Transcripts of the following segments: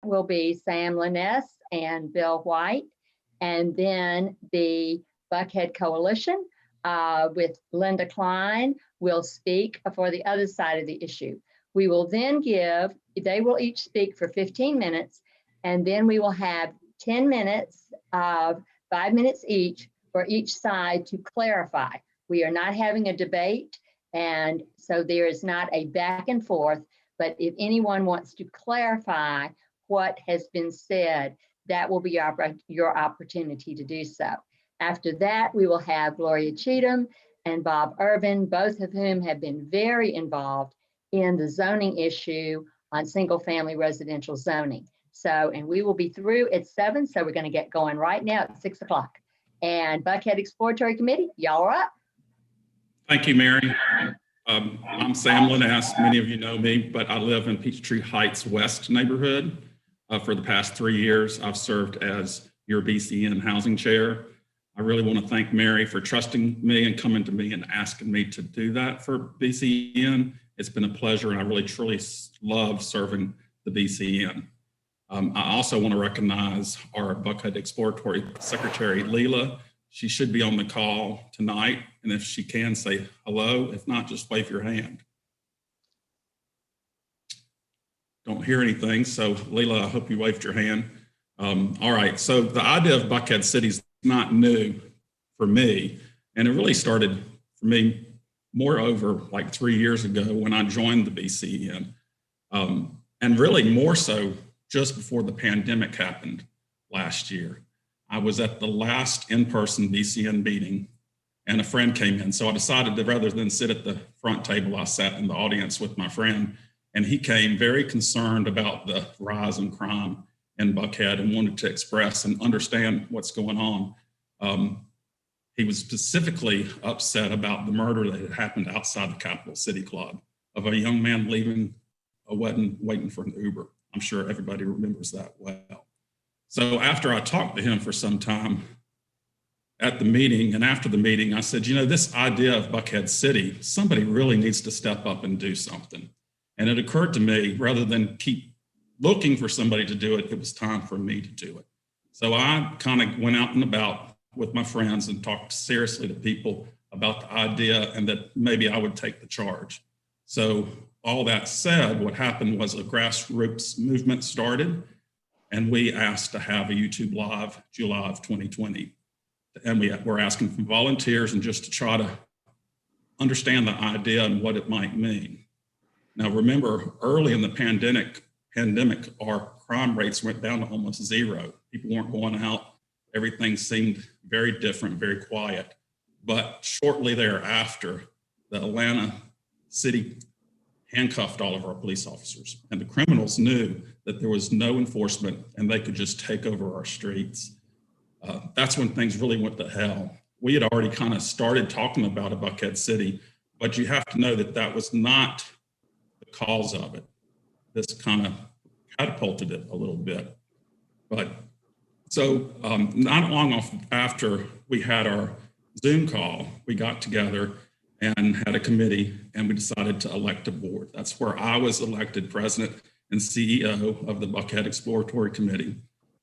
will be Sam Liness and Bill White. And then the Buckhead Coalition with Linda Klein will speak for the other side of the issue. We will then they will each speak for 15 minutes, and then we will have 10 minutes of 5 minutes each for each side to clarify. We are not having a debate, and so there is not a back and forth, but if anyone wants to clarify what has been said, that will be your opportunity to do so. After that, we will have Gloria Cheatham and Bob Irvin, both of whom have been very involved in the zoning issue on single family residential zoning. So, and we will be through at 7, so we're gonna get going right now at 6 o'clock. And Buckhead Exploratory Committee, y'all are up. Thank you, Mary. I'm Sam Liness. Many of you know me, but I live in Peachtree Heights West neighborhood. For the past 3 years, I've served as your BCN housing chair. I really want to thank Mary for trusting me and coming to me and asking me to do that for BCN. It's been a pleasure, and I really, truly love serving the BCN. I also want to recognize our Buckhead Exploratory Secretary, Leela. She should be on the call tonight, and if she can, say hello. If not, just wave your hand. Don't hear anything, so Leela, I hope you waved your hand. All right, so the idea of Buckhead City is not new for me, and it really started for me moreover like 3 years ago when I joined the BCN, and really more so just before the pandemic happened last year. I was at the last in-person BCN meeting, and a friend came in, so I decided that rather than sit at the front table, I sat in the audience with my friend, and he came very concerned about the rise in crime in Buckhead and wanted to express and understand what's going on. He was specifically upset about the murder that had happened outside the Capital City Club of a young man leaving a wedding, waiting for an Uber. I'm sure everybody remembers that well. So after I talked to him for some time at the meeting and after the meeting, I said, you know, this idea of Buckhead City, somebody really needs to step up and do something. And it occurred to me, rather than keep looking for somebody to do it, it was time for me to do it. So I kind of went out and about with my friends and talked seriously to people about the idea and that maybe I would take the charge. So all that said, what happened was a grassroots movement started, and we asked to have a YouTube Live July of 2020. And we're asking from volunteers and just to try to understand the idea and what it might mean. Now, remember, early in the pandemic, our crime rates went down to almost zero. People weren't going out. Everything seemed very different, very quiet. But shortly thereafter, the Atlanta city handcuffed all of our police officers, and the criminals knew that there was no enforcement and they could just take over our streets. That's when things really went to hell. We had already kind of started talking about a Buckhead City, but you have to know that that was not the cause of it. This kind of catapulted it a little bit. But so not long after we had our Zoom call, we got together and had a committee, and we decided to elect a board. That's where I was elected president and CEO of the Buckhead Exploratory Committee.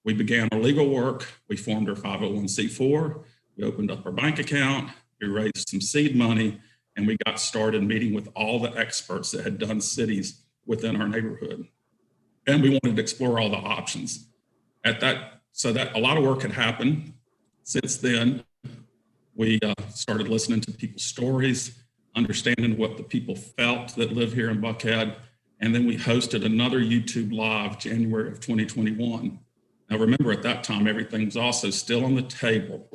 We began our legal work. We formed our 501c4. We opened up our bank account. We raised some seed money, and we got started meeting with all the experts that had done cities within our neighborhood. And we wanted to explore all the options. So that a lot of work had happened. Since then, we started listening to people's stories, understanding what the people felt that live here in Buckhead. And then we hosted another YouTube Live January of 2021. Now remember, at that time, everything was also still on the table,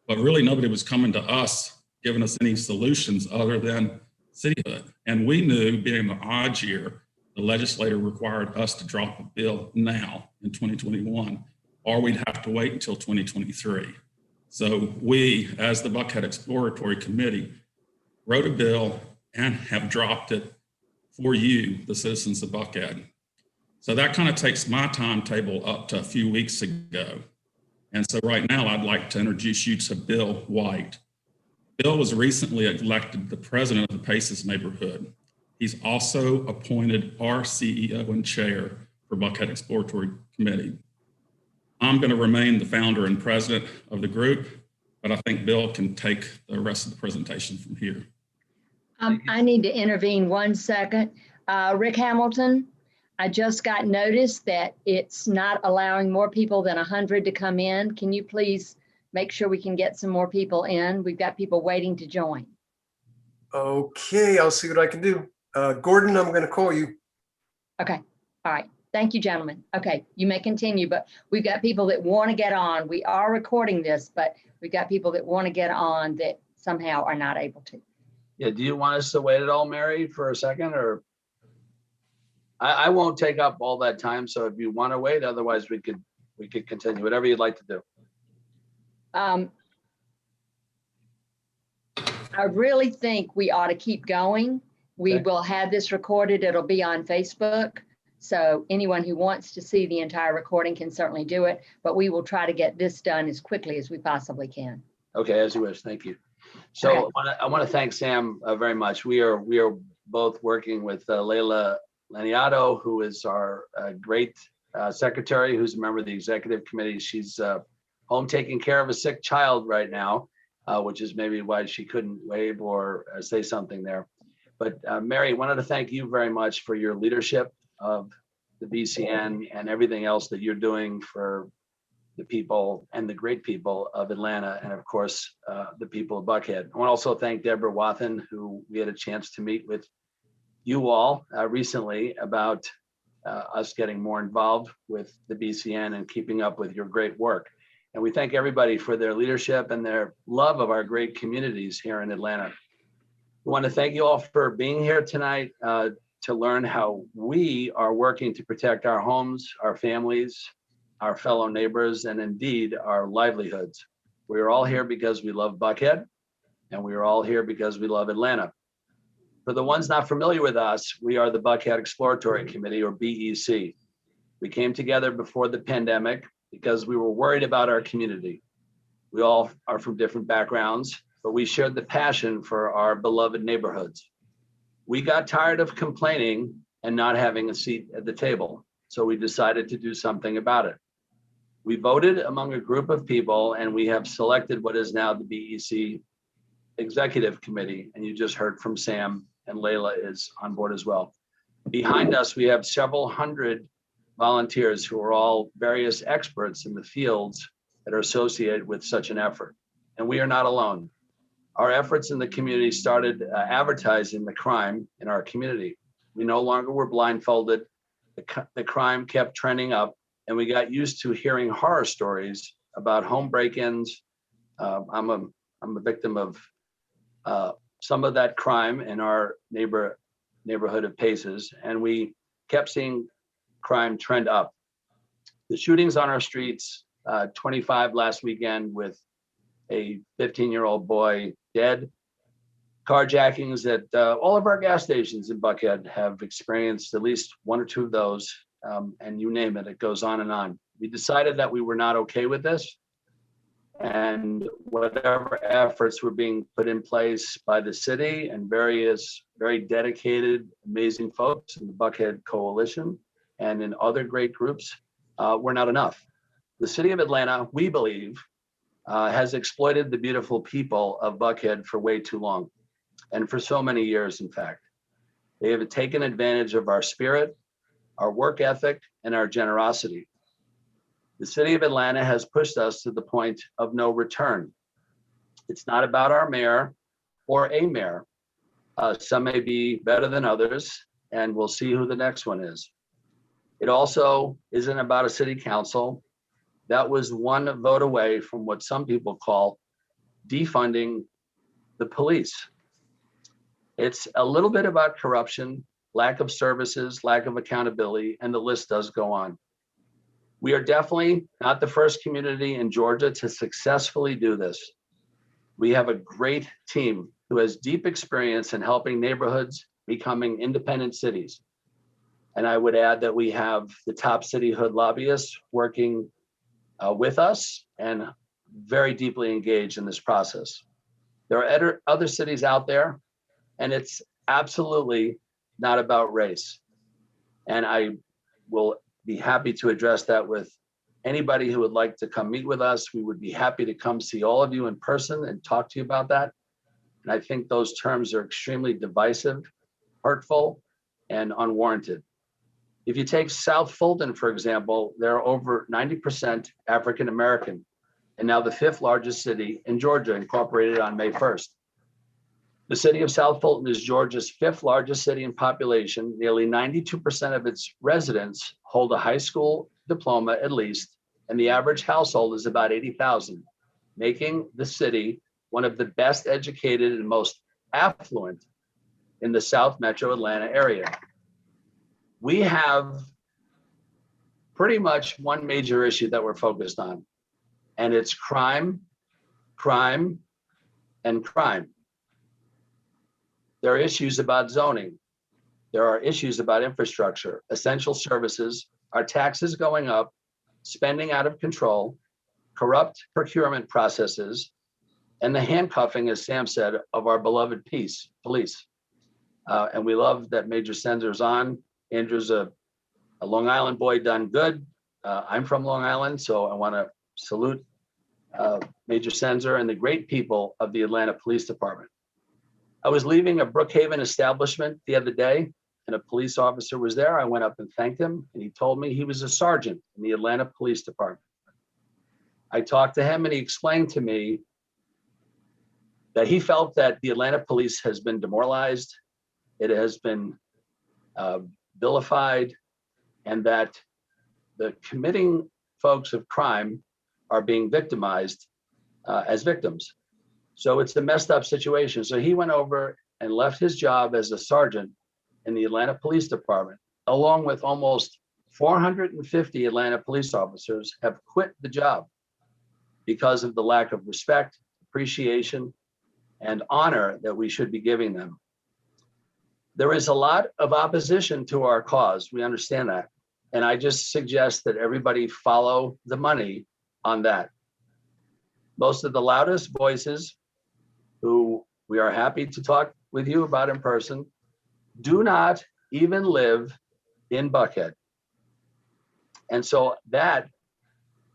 but really nobody was coming to us, giving us any solutions other than cityhood. And we knew, being an odd year, the legislature required us to drop a bill now in 2021, or we'd have to wait until 2023. So we, as the Buckhead Exploratory Committee, wrote a bill and have dropped it for you, the citizens of Buckhead. So that kind of takes my timetable up to a few weeks ago. And so right now, I'd like to introduce you to Bill White. Bill was recently elected the president of the Paces neighborhood. He's also appointed our CEO and chair for Buckhead Exploratory Committee. I'm going to remain the founder and president of the group, but I think Bill can take the rest of the presentation from here. I need to intervene 1 second. Rick Hamilton, I just got notice that it's not allowing more people than 100 to come in. Can you please make sure we can get some more people in? We've got people waiting to join. Okay, I'll see what I can do. Gordon, I'm going to call you. Okay, all right. Thank you, gentlemen. Okay, you may continue, but we've got people that want to get on. We are recording this, but we've got people that want to get on that somehow are not able to. Yeah, do you want us to wait at all, Mary, for a second, or? I won't take up all that time, so if you want to wait, otherwise we could continue, whatever you'd like to do. I really think we ought to keep going. We Okay. will have this recorded. It'll be on Facebook. So anyone who wants to see the entire recording can certainly do it, but we will try to get this done as quickly as we possibly can. Okay, as you wish, thank you. So Okay. I want to thank Sam very much. We are both working with Leila Laniato, who is our great secretary, who's a member of the executive committee. She's home taking care of a sick child right now, which is maybe why she couldn't wave or say something there. But Mary, wanted to thank you very much for your leadership of the BCN and everything else that you're doing for the people and the great people of Atlanta, and of course, the people of Buckhead. I want to also thank Deborah Wathen, who we had a chance to meet with you all recently about us getting more involved with the BCN and keeping up with your great work. And we thank everybody for their leadership and their love of our great communities here in Atlanta. We want to thank you all for being here tonight to learn how we are working to protect our homes, our families, our fellow neighbors, and indeed our livelihoods. We are all here because we love Buckhead, and we are all here because we love Atlanta. For the ones not familiar with us, we are the Buckhead Exploratory Committee, or BEC. We came together before the pandemic because we were worried about our community. We all are from different backgrounds, but we shared the passion for our beloved neighborhoods. We got tired of complaining and not having a seat at the table, so we decided to do something about it. We voted among a group of people, and we have selected what is now the BEC Executive Committee, and you just heard from Sam, and Leila is on board as well. Behind us, we have several hundred volunteers who are all various experts in the fields that are associated with such an effort, and we are not alone. Our efforts in the community started advertising the crime in our community. We no longer were blindfolded. The crime kept trending up, and we got used to hearing horror stories about home break-ins. I'm a victim of some of that crime in our neighborhood of Paces, and we kept seeing crime trend up. The shootings on our streets, 25 last weekend with a 15-year-old boy dead. Carjackings at all of our gas stations in Buckhead have experienced at least one or two of those, and you name it, it goes on and on. We decided that we were not okay with this, and whatever efforts were being put in place by the city and various very dedicated, amazing folks in the Buckhead Coalition and in other great groups were not enough. The city of Atlanta, we believe, has exploited the beautiful people of Buckhead for way too long, and for so many years, in fact. They have taken advantage of our spirit, our work ethic, and our generosity. The city of Atlanta has pushed us to the point of no return. It's not about our mayor or a mayor. Some may be better than others, and we'll see who the next one is. It also isn't about a city council. That was one vote away from what some people call defunding the police. It's a little bit about corruption, lack of services, lack of accountability, and the list does go on. We are definitely not the first community in Georgia to successfully do this. We have a great team who has deep experience in helping neighborhoods becoming independent cities. And I would add that we have the top cityhood lobbyists working with us and very deeply engaged in this process. There are other cities out there, and it's absolutely not about race. And I will be happy to address that with anybody who would like to come meet with us. We would be happy to come see all of you in person and talk to you about that. And I think those terms are extremely divisive, hurtful, and unwarranted. If you take South Fulton, for example, they're over 90% African American, and now the 5th largest city in Georgia, incorporated on May 1st. The city of South Fulton is Georgia's 5th largest city in population. Nearly 92% of its residents hold a high school diploma at least, and the average household is about 80,000, making the city one of the best educated and most affluent in the South Metro Atlanta area. We have pretty much one major issue that we're focused on, and it's crime, crime, and crime. There are issues about zoning. There are issues about infrastructure, essential services, our taxes going up, spending out of control, corrupt procurement processes, and the handcuffing, as Sam said, of our beloved police. And we love that Major Sender's on. Andrew's a Long Island boy done good. I'm from Long Island, so I want to salute Major Senzer and the great people of the Atlanta Police Department. I was leaving a Brookhaven establishment the other day, and a police officer was there. I went up and thanked him, and he told me he was a sergeant in the Atlanta Police Department. I talked to him, and he explained to me that he felt that the Atlanta police has been demoralized, it has been vilified, and that the committing folks of crime are being victimized as victims. So it's a messed up situation. So he went over and left his job as a sergeant in the Atlanta Police Department, along with almost 450 Atlanta police officers have quit the job because of the lack of respect, appreciation, and honor that we should be giving them. There is a lot of opposition to our cause. We understand that. And I just suggest that everybody follow the money on that. Most of the loudest voices, who we are happy to talk with you about in person, do not even live in Buckhead. And so that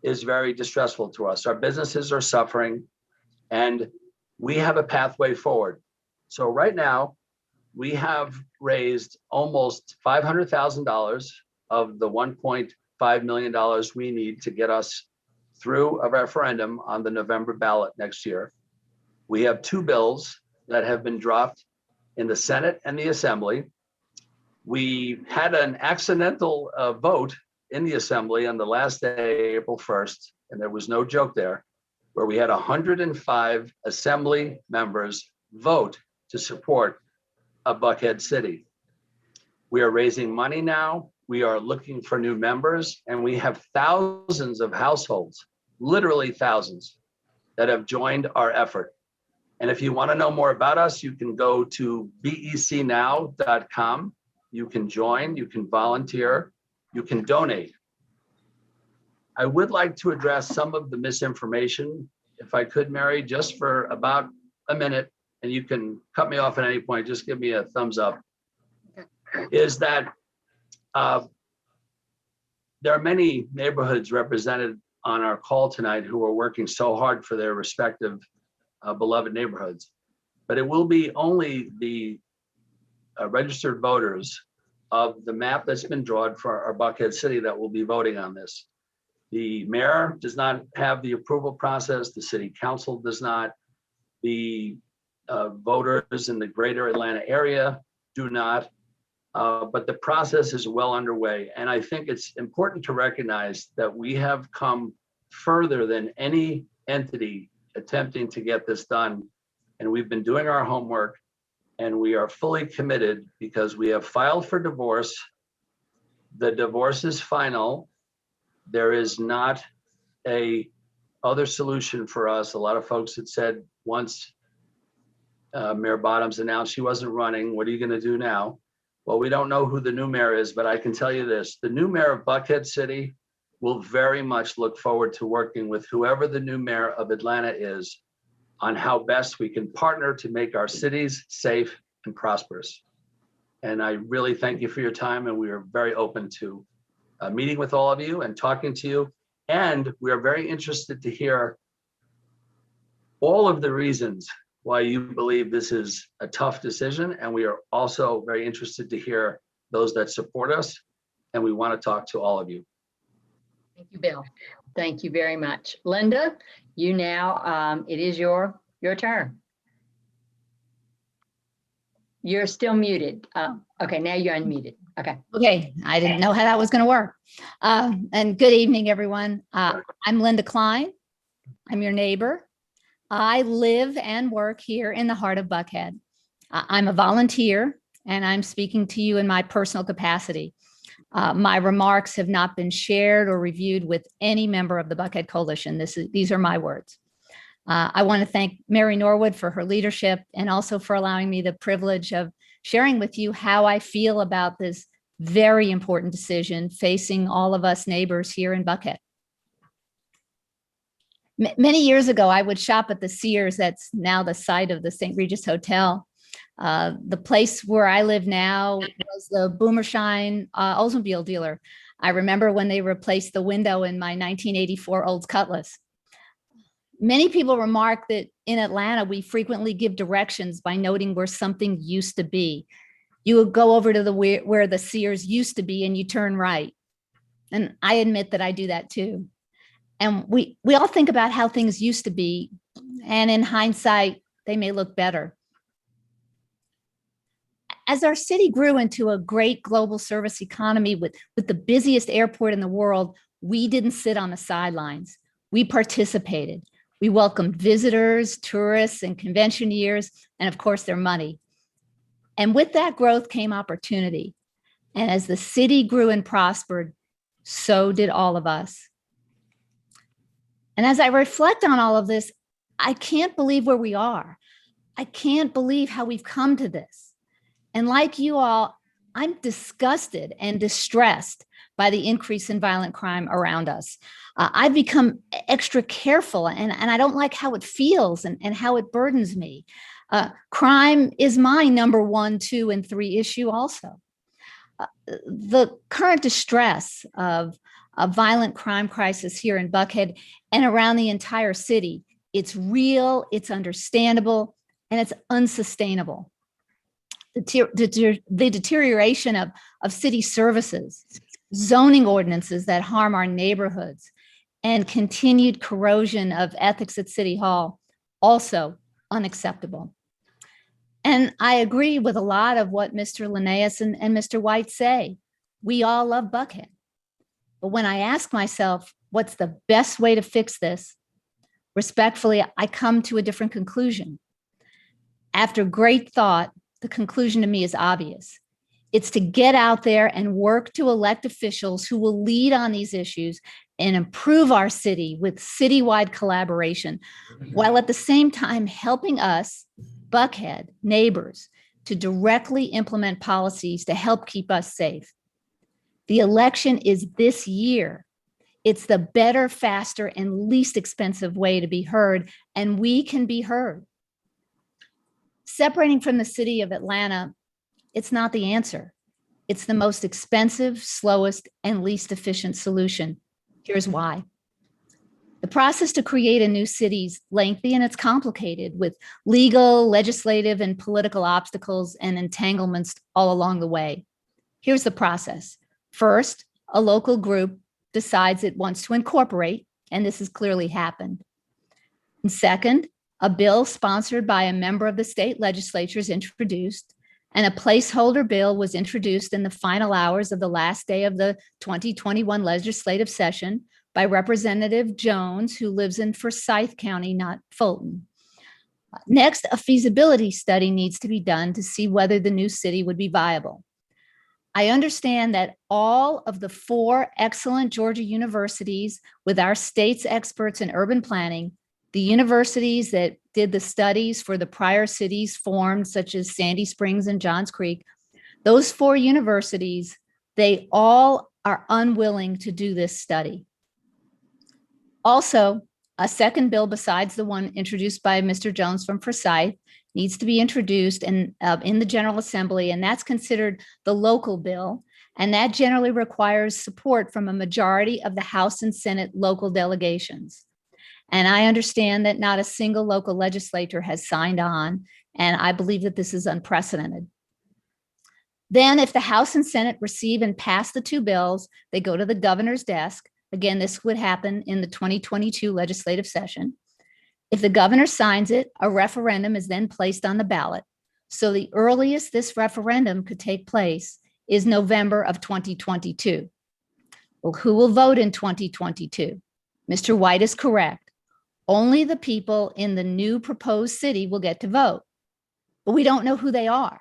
is very distressful to us. Our businesses are suffering, and we have a pathway forward. So right now, we have raised almost $500,000 of the $1.5 million we need to get us through a referendum on the November ballot next year. We have 2 bills that have been dropped in the Senate and the Assembly. We had an accidental vote in the Assembly on the last day, April 1st, and there was no joke there, where we had 105 Assembly members vote to support a Buckhead city. We are raising money now. We are looking for new members, and we have thousands of households, literally thousands, that have joined our effort. And if you want to know more about us, you can go to becnow.com. You can join, you can volunteer, you can donate. I would like to address some of the misinformation, if I could, Mary, just for about a minute, and you can cut me off at any point, just give me a thumbs up, is that there are many neighborhoods represented on our call tonight who are working so hard for their respective beloved neighborhoods, but it will be only the registered voters of the map that's been drawn for our Buckhead city that will be voting on this. The mayor does not have the approval process. The city council does not. The voters in the greater Atlanta area do not. But the process is well underway. And I think it's important to recognize that we have come further than any entity attempting to get this done. And we've been doing our homework, and we are fully committed because we have filed for divorce. The divorce is final. There is not a other solution for us. A lot of folks had said once Mayor Bottoms announced she wasn't running, what are you going to do now? Well, we don't know who the new mayor is, but I can tell you this, the new mayor of Buckhead City will very much look forward to working with whoever the new mayor of Atlanta is on how best we can partner to make our cities safe and prosperous. And I really thank you for your time, and we are very open to meeting with all of you and talking to you. And we are very interested to hear all of the reasons why you believe this is a tough decision. And we are also very interested to hear those that support us. And we want to talk to all of you. Thank you, Bill. Thank you very much. Linda, you now, it is your turn. You're still muted. Okay, now you're unmuted. Okay. Okay, I didn't know how that was going to work. And good evening, everyone. I'm Linda Klein. I'm your neighbor. I live and work here in the heart of Buckhead. I'm a volunteer, and I'm speaking to you in my personal capacity. My remarks have not been shared or reviewed with any member of the Buckhead Coalition. These are my words. I want to thank Mary Norwood for her leadership and also for allowing me the privilege of sharing with you how I feel about this very important decision facing all of us neighbors here in Buckhead. Many years ago, I would shop at the Sears that's now the site of the St. Regis Hotel. The place where I live now was the Boomershine Oldsmobile dealer. I remember when they replaced the window in my 1984 Olds Cutlass. Many people remark that in Atlanta, we frequently give directions by noting where something used to be. You would go over to where the Sears used to be and you turn right. And I admit that I do that too. And we all think about how things used to be. And in hindsight, they may look better. As our city grew into a great global service economy with the busiest airport in the world, we didn't sit on the sidelines. We participated. We welcomed visitors, tourists, and conventioneers, and of course, their money. And with that growth came opportunity. And as the city grew and prospered, so did all of us. And as I reflect on all of this, I can't believe where we are. I can't believe how we've come to this. And like you all, I'm disgusted and distressed by the increase in violent crime around us. I've become extra careful and I don't like how it feels and how it burdens me. Crime is my number 1, 2, and 3 issue also. The current distress of a violent crime crisis here in Buckhead and around the entire city, it's real, it's understandable, and it's unsustainable. The deterioration of city services, zoning ordinances that harm our neighborhoods, and continued corrosion of ethics at City Hall, also unacceptable. And I agree with a lot of what Mr. Linnaeus and Mr. White say. We all love Buckhead. But when I ask myself, what's the best way to fix this? Respectfully, I come to a different conclusion. After great thought, the conclusion to me is obvious. It's to get out there and work to elect officials who will lead on these issues and improve our city with citywide collaboration, while at the same time helping us, Buckhead neighbors, to directly implement policies to help keep us safe. The election is this year. It's the better, faster, and least expensive way to be heard, and we can be heard. Separating from the city of Atlanta, it's not the answer. It's the most expensive, slowest, and least efficient solution. Here's why. The process to create a new city is lengthy and it's complicated with legal, legislative, and political obstacles and entanglements all along the way. Here's the process. First, a local group decides it wants to incorporate, and this has clearly happened. And second, a bill sponsored by a member of the state legislature is introduced, and a placeholder bill was introduced in the final hours of the last day of the 2021 legislative session by Representative Jones, who lives in Forsyth County, not Fulton. Next, a feasibility study needs to be done to see whether the new city would be viable. I understand that all of the 4 excellent Georgia universities with our state's experts in urban planning, the universities that did the studies for the prior cities formed, such as Sandy Springs and Johns Creek, those 4 universities, they all are unwilling to do this study. Also, a second bill besides the one introduced by Mr. Jones from Forsyth needs to be introduced in the General Assembly, and that's considered the local bill. And that generally requires support from a majority of the House and Senate local delegations. And I understand that not a single local legislator has signed on, and I believe that this is unprecedented. Then if the House and Senate receive and pass the two bills, they go to the governor's desk. Again, this would happen in the 2022 legislative session. If the governor signs it, a referendum is then placed on the ballot. So the earliest this referendum could take place is November of 2022. Well, who will vote in 2022? Mr. White is correct. Only the people in the new proposed city will get to vote, but we don't know who they are.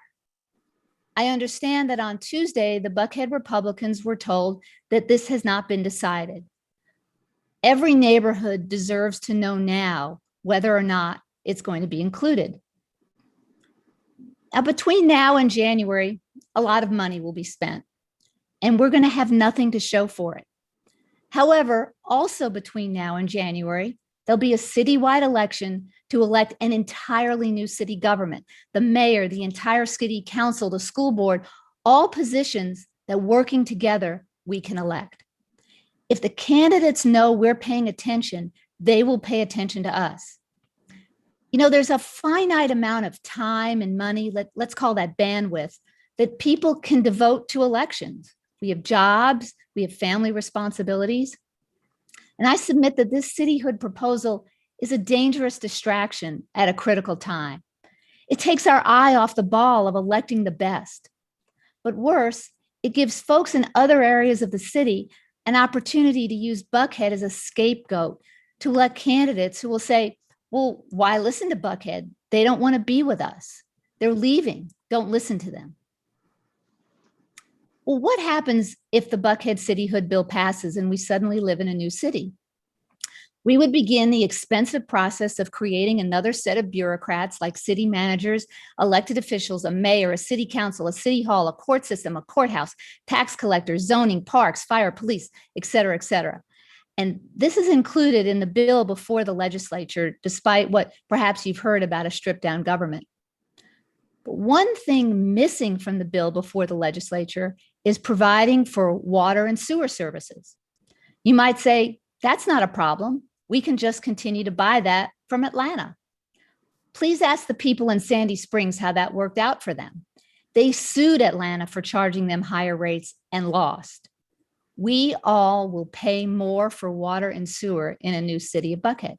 I understand that on Tuesday, the Buckhead Republicans were told that this has not been decided. Every neighborhood deserves to know now whether or not it's going to be included. Now, between now and January, a lot of money will be spent, and we're going to have nothing to show for it. However, also between now and January, there'll be a citywide election to elect an entirely new city government, the mayor, the entire city council, the school board, all positions that working together we can elect. If the candidates know we're paying attention, they will pay attention to us. You know, there's a finite amount of time and money, let's call that bandwidth, that people can devote to elections. We have jobs, we have family responsibilities. And I submit that this cityhood proposal is a dangerous distraction at a critical time. It takes our eye off the ball of electing the best. But worse, it gives folks in other areas of the city an opportunity to use Buckhead as a scapegoat to elect candidates who will say, well, why listen to Buckhead? They don't want to be with us. They're leaving. Don't listen to them. Well, what happens if the Buckhead cityhood bill passes and we suddenly live in a new city? We would begin the expensive process of creating another set of bureaucrats like city managers, elected officials, a mayor, a city council, a city hall, a court system, a courthouse, tax collectors, zoning, parks, fire, police, et cetera, et cetera. And this is included in the bill before the legislature, despite what perhaps you've heard about a stripped down government. But one thing missing from the bill before the legislature is providing for water and sewer services. You might say, that's not a problem. We can just continue to buy that from Atlanta. Please ask the people in Sandy Springs how that worked out for them. They sued Atlanta for charging them higher rates and lost. We all will pay more for water and sewer in a new city of Buckhead.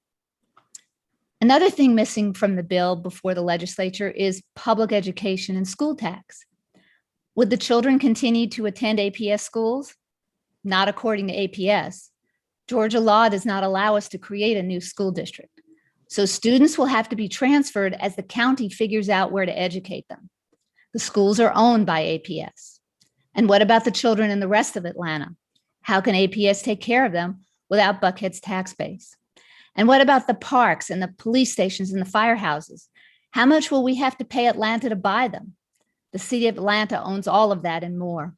Another thing missing from the bill before the legislature is public education and school tax. Would the children continue to attend APS schools? Not according to APS. Georgia law does not allow us to create a new school district. So students will have to be transferred as the county figures out where to educate them. The schools are owned by APS. And what about the children in the rest of Atlanta? How can APS take care of them without Buckhead's tax base? And what about the parks and the police stations and the firehouses? How much will we have to pay Atlanta to buy them? The city of Atlanta owns all of that and more.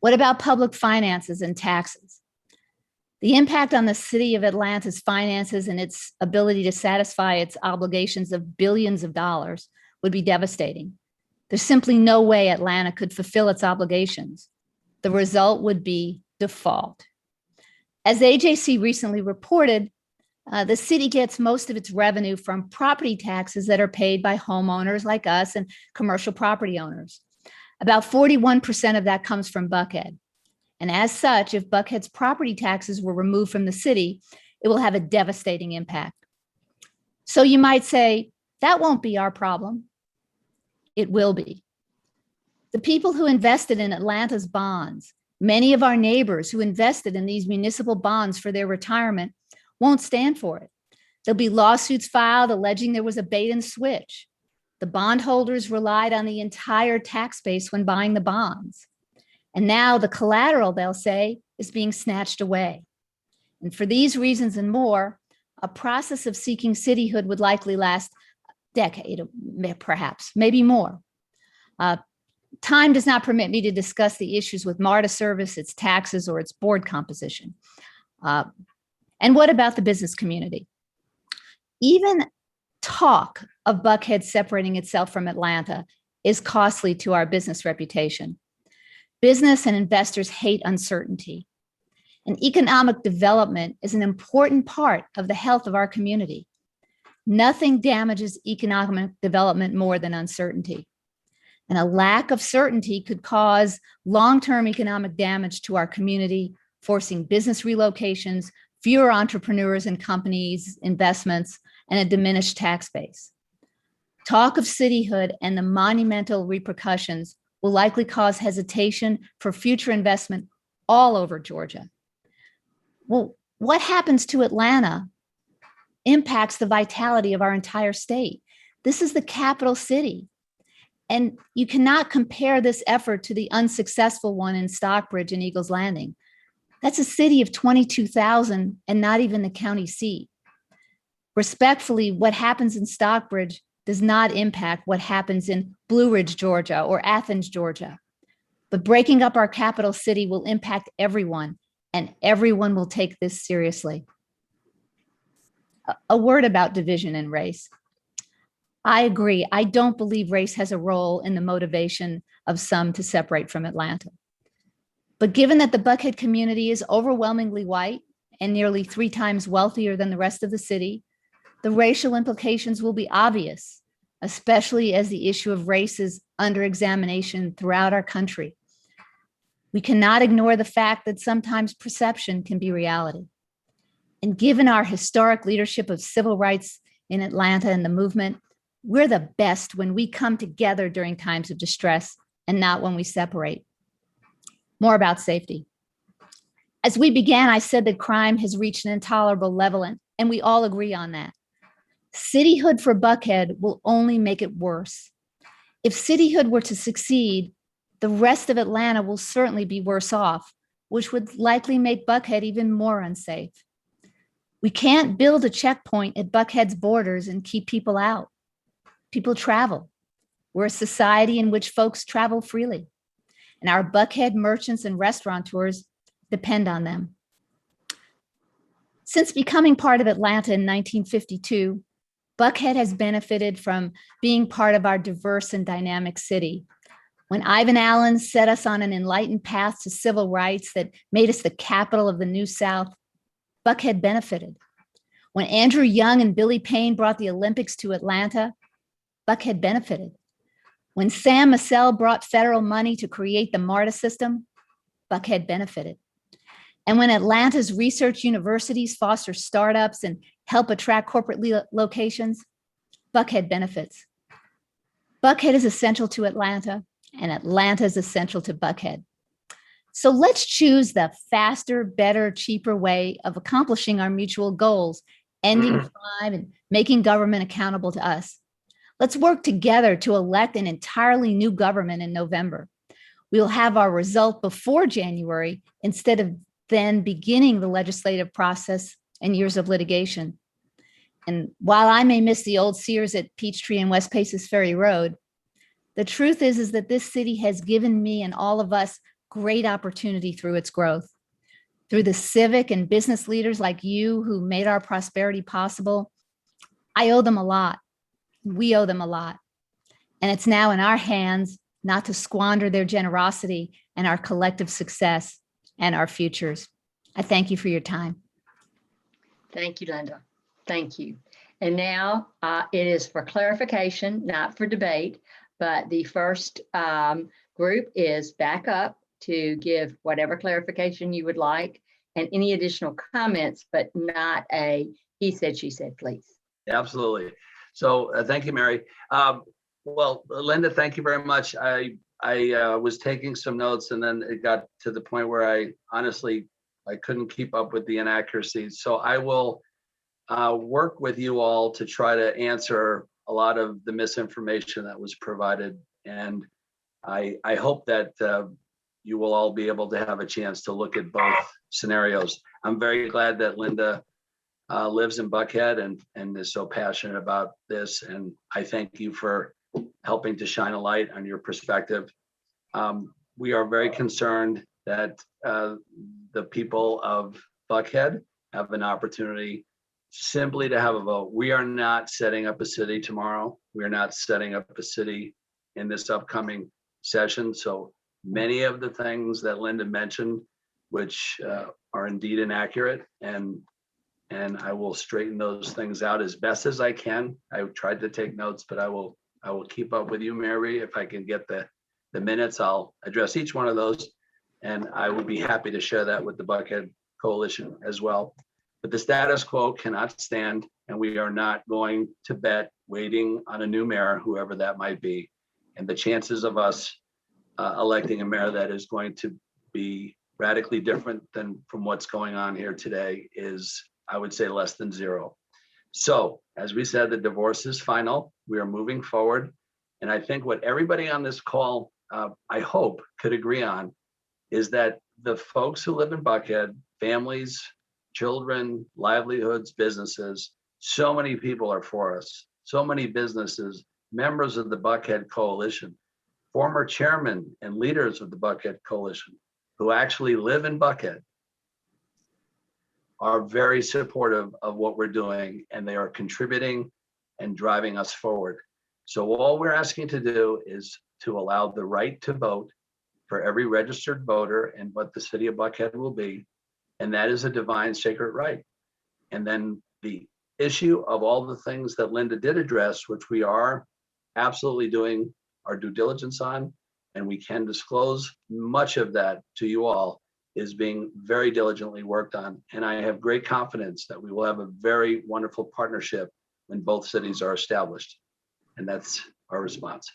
What about public finances and taxes? The impact on the city of Atlanta's finances and its ability to satisfy its obligations of billions of dollars would be devastating. There's simply no way Atlanta could fulfill its obligations. The result would be default. As AJC recently reported, the city gets most of its revenue from property taxes that are paid by homeowners like us and commercial property owners. About 41% of that comes from Buckhead. And as such, if Buckhead's property taxes were removed from the city, it will have a devastating impact. So you might say, that won't be our problem. It will be. The people who invested in Atlanta's bonds, many of our neighbors who invested in these municipal bonds for their retirement, won't stand for it. There'll be lawsuits filed alleging there was a bait and switch. The bondholders relied on the entire tax base when buying the bonds. And now the collateral, they'll say, is being snatched away. And for these reasons and more, a process of seeking cityhood would likely last a decade, perhaps, maybe more. Time does not permit me to discuss the issues with MARTA service, its taxes, or its board composition. And what about the business community? Even talk of Buckhead separating itself from Atlanta is costly to our business reputation. Business and investors hate uncertainty. And economic development is an important part of the health of our community. Nothing damages economic development more than uncertainty. And a lack of certainty could cause long-term economic damage to our community, forcing business relocations, fewer entrepreneurs and companies, investments, and a diminished tax base. Talk of cityhood and the monumental repercussions will likely cause hesitation for future investment all over Georgia. Well, what happens to Atlanta impacts the vitality of our entire state. This is the capital city. And you cannot compare this effort to the unsuccessful one in Stockbridge and Eagles Landing. That's a city of 22,000 and not even the county seat. Respectfully, what happens in Stockbridge does not impact what happens in Blue Ridge, Georgia, or Athens, Georgia. But breaking up our capital city will impact everyone, and everyone will take this seriously. A word about division and race. I agree. I don't believe race has a role in the motivation of some to separate from Atlanta. But given that the Buckhead community is overwhelmingly white and nearly 3 times wealthier than the rest of the city, the racial implications will be obvious, especially as the issue of race is under examination throughout our country. We cannot ignore the fact that sometimes perception can be reality. And given our historic leadership of civil rights in Atlanta and the movement, we're the best when we come together during times of distress and not when we separate. More about safety. As we began, I said that crime has reached an intolerable level, and we all agree on that. Cityhood for Buckhead will only make it worse. If cityhood were to succeed, the rest of Atlanta will certainly be worse off, which would likely make Buckhead even more unsafe. We can't build a checkpoint at Buckhead's borders and keep people out. People travel. We're a society in which folks travel freely, and our Buckhead merchants and restaurateurs depend on them. Since becoming part of Atlanta in 1952, Buckhead has benefited from being part of our diverse and dynamic city. When Ivan Allen set us on an enlightened path to civil rights that made us the capital of the New South, Buckhead benefited. When Andrew Young and Billy Payne brought the Olympics to Atlanta, Buckhead benefited. When Sam Massell brought federal money to create the MARTA system, Buckhead benefited. And when Atlanta's research universities foster startups and help attract corporate locations, Buckhead benefits. Buckhead is essential to Atlanta, and Atlanta is essential to Buckhead. So let's choose the faster, better, cheaper way of accomplishing our mutual goals, ending crime and making government accountable to us. Let's work together to elect an entirely new government in November. We'll have our result before January instead of then beginning the legislative process and years of litigation. And while I may miss the old Sears at Peachtree and West Paces Ferry Road, the truth is that this city has given me and all of us great opportunity through its growth. Through the civic and business leaders like you who made our prosperity possible, I owe them a lot. We owe them a lot. And it's now in our hands not to squander their generosity and our collective success and our futures. I thank you for your time. Thank you, Linda. Thank you. And now it is for clarification, not for debate, but the first group is back up to give whatever clarification you would like and any additional comments, but not a he said, she said, please. Absolutely. So thank you, Mary. Well, Linda, thank you very much. I was taking some notes, and then it got to the point where I couldn't keep up with the inaccuracies. So I will work with you all to try to answer a lot of the misinformation that was provided. And I hope that you will all be able to have a chance to look at both scenarios. I'm very glad that Linda lives in Buckhead and is so passionate about this. And I thank you for helping to shine a light on your perspective. We are very concerned that the people of Buckhead have an opportunity simply to have a vote. We are not setting up a city tomorrow. We are not setting up a city in this upcoming session. So many of the things that Linda mentioned, which are indeed inaccurate, and I will straighten those things out as best as I can. I've tried to take notes, but I will keep up with you, Mary. If I can get the minutes, I'll address each one of those, and I would be happy to share that with the Buckhead Coalition as well. But the status quo cannot stand, and we are not going to bet waiting on a new mayor, whoever that might be. And the chances of us electing a mayor that is going to be radically different than from what's going on here today is, I would say, less than zero. So as we said, the divorce is final. We are moving forward. And I think what everybody on this call, I hope, could agree on is that the folks who live in Buckhead, families, children, livelihoods, businesses, so many people are for us. So many businesses, members of the Buckhead Coalition, former chairmen and leaders of the Buckhead Coalition who actually live in Buckhead are very supportive of what we're doing, and they are contributing and driving us forward. So all we're asking to do is to allow the right to vote for every registered voter and what the city of Buckhead will be. And that is a divine sacred right. And then the issue of all the things that Linda did address, which we are absolutely doing our due diligence on, and we can disclose much of that to you all, is being very diligently worked on. And I have great confidence that we will have a very wonderful partnership when both cities are established. And that's our response.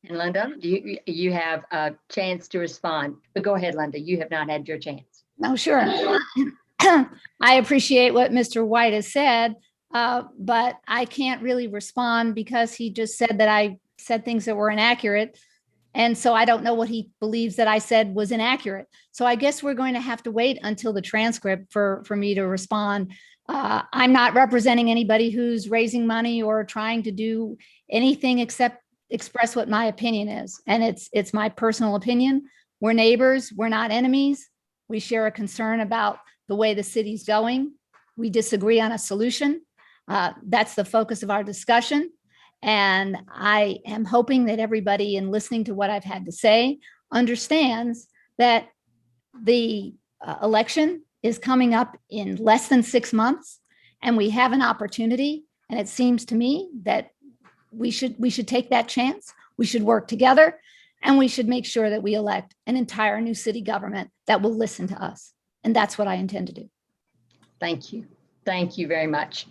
And Linda, you have a chance to respond, but go ahead, Linda. You have not had your chance. No, sure. I appreciate what Mr. White has said, but I can't really respond because he just said that I said things that were inaccurate. And so I don't know what he believes that I said was inaccurate. So I guess we're going to have to wait until the transcript for me to respond. I'm not representing anybody who's raising money or trying to do anything except express what my opinion is. And it's my personal opinion. We're neighbors. We're not enemies. We share a concern about the way the city's going. We disagree on a solution. That's the focus of our discussion. And I am hoping that everybody, in listening to what I've had to say, understands that the election is coming up in less than 6 months, and we have an opportunity. And it seems to me that we should take that chance. We should work together, and we should make sure that we elect an entire new city government that will listen to us. And that's what I intend to do. Thank you. Thank you very much.